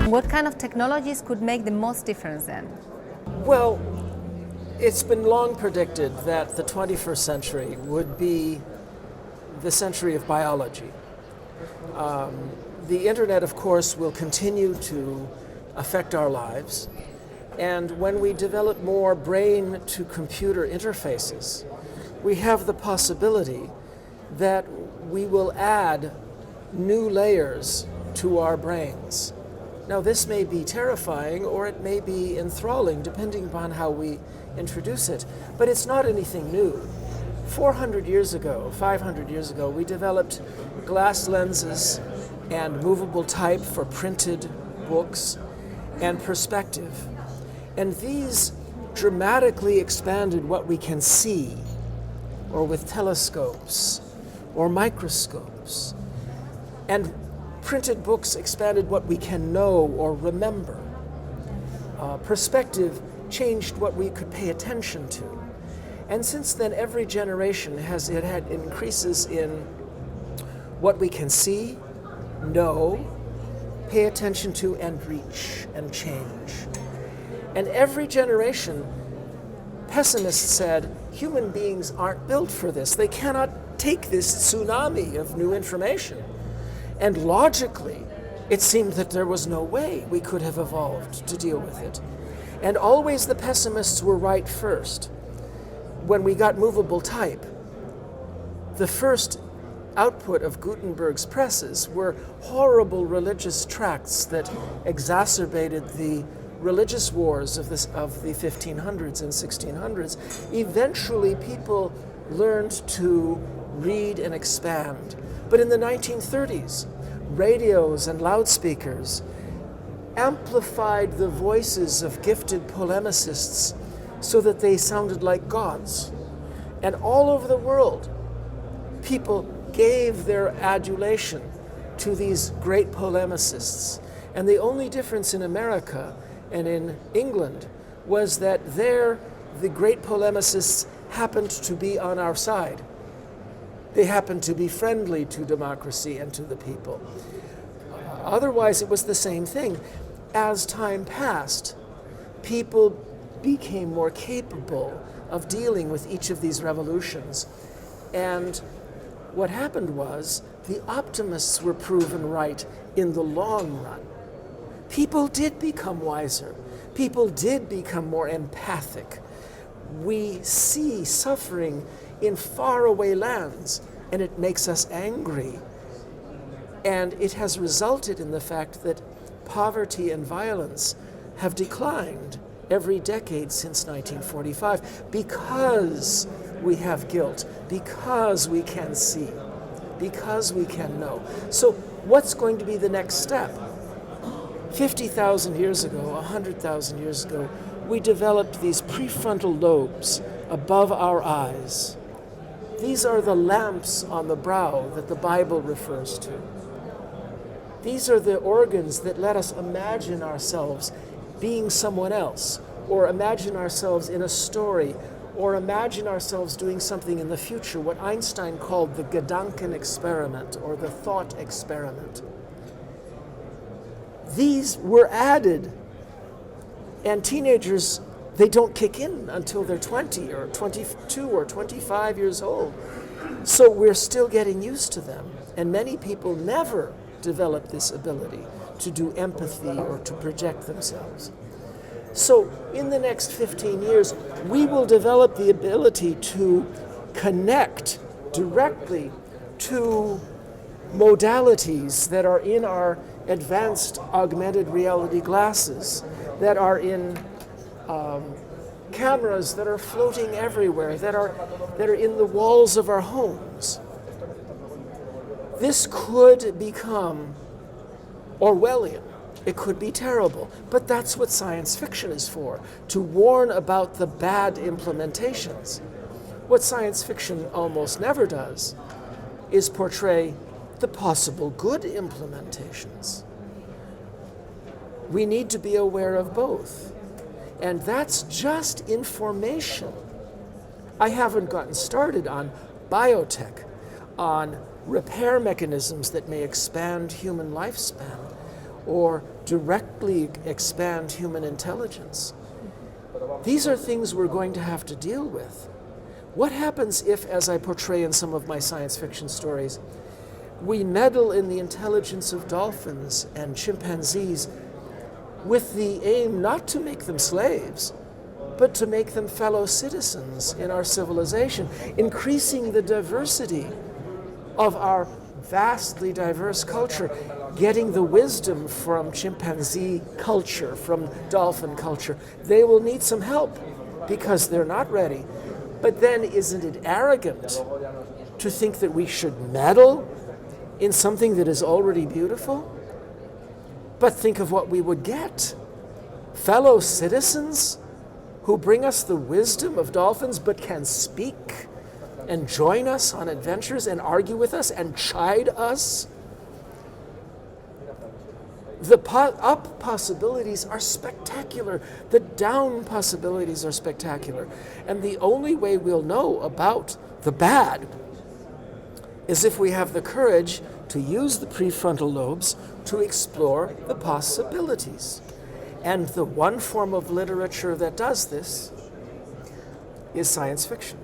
What kind of technologies could make the most difference then? Well, it's been long predicted that the 21st century would be the century of biology. The internet, of course, will continue to affect our lives. And when we develop more brain-to-computer interfaces, we have the possibility that we will add new layers to our brains. Now, this may be terrifying or it may be enthralling, depending upon how we introduce it, but it's not anything new. 400 years ago, 500 years ago, we developed glass lenses and movable type for printed books and perspective. And these dramatically expanded what we can see, or with telescopes or microscopes. And printed books expanded what we can know or remember. Perspective changed what we could pay attention to. And since then, every generation has had increases in what we can see, know, pay attention to, and reach and change. And every generation, pessimists said, human beings aren't built for this. They cannot take this tsunami of new information. And logically, it seemed that there was no way we could have evolved to deal with it. And always the pessimists were right first. When we got movable type, the first output of Gutenberg's presses were horrible religious tracts that exacerbated the religious wars of the 1500s and 1600s. Eventually, people learned to read and expand. But in the 1930s, radios and loudspeakers amplified the voices of gifted polemicists so that they sounded like gods. And all over the world, people gave their adulation to these great polemicists. And the only difference in America and in England was that there, the great polemicists happened to be on our side. They happened to be friendly to democracy and to the people. Otherwise, it was the same thing. As time passed, people became more capable of dealing with each of these revolutions. And what happened was the optimists were proven right in the long run. People did become wiser. People did become more empathic. We see suffering in faraway lands, and it makes us angry. And it has resulted in the fact that poverty and violence have declined every decade since 1945 because we have guilt, because we can see, because we can know. So what's going to be the next step? 50,000 years ago, 100,000 years ago, we developed these prefrontal lobes above our eyes. These are the lamps on the brow that the Bible refers to. These are the organs that let us imagine ourselves being someone else, or imagine ourselves in a story, or imagine ourselves doing something in the future, what Einstein called the Gedanken experiment, or the thought experiment. These were added, and teenagers, they don't kick in until they're 20 or 22 or 25 years old. So we're still getting used to them. And many people never develop this ability to do empathy or to project themselves. So in the next 15 years, we will develop the ability to connect directly to modalities that are in our advanced augmented reality glasses, that are in cameras that are floating everywhere, that are in the walls of our homes. This could become Orwellian. It could be terrible, but that's what science fiction is for, to warn about the bad implementations. What science fiction almost never does is portray the possible good implementations. We need to be aware of both. And that's just information. I haven't gotten started on biotech, on repair mechanisms that may expand human lifespan or directly expand human intelligence. These are things we're going to have to deal with. What happens if, as I portray in some of my science fiction stories, we meddle in the intelligence of dolphins and chimpanzees with the aim not to make them slaves, but to make them fellow citizens in our civilization, increasing the diversity of our vastly diverse culture, getting the wisdom from chimpanzee culture, from dolphin culture. They will need some help because they're not ready. But then isn't it arrogant to think that we should meddle in something that is already beautiful? But think of what we would get. Fellow citizens who bring us the wisdom of dolphins but can speak and join us on adventures and argue with us and chide us. The up possibilities are spectacular. The down possibilities are spectacular. And the only way we'll know about the bad is if we have the courage to use the prefrontal lobes to explore the possibilities. And the one form of literature that does this is science fiction.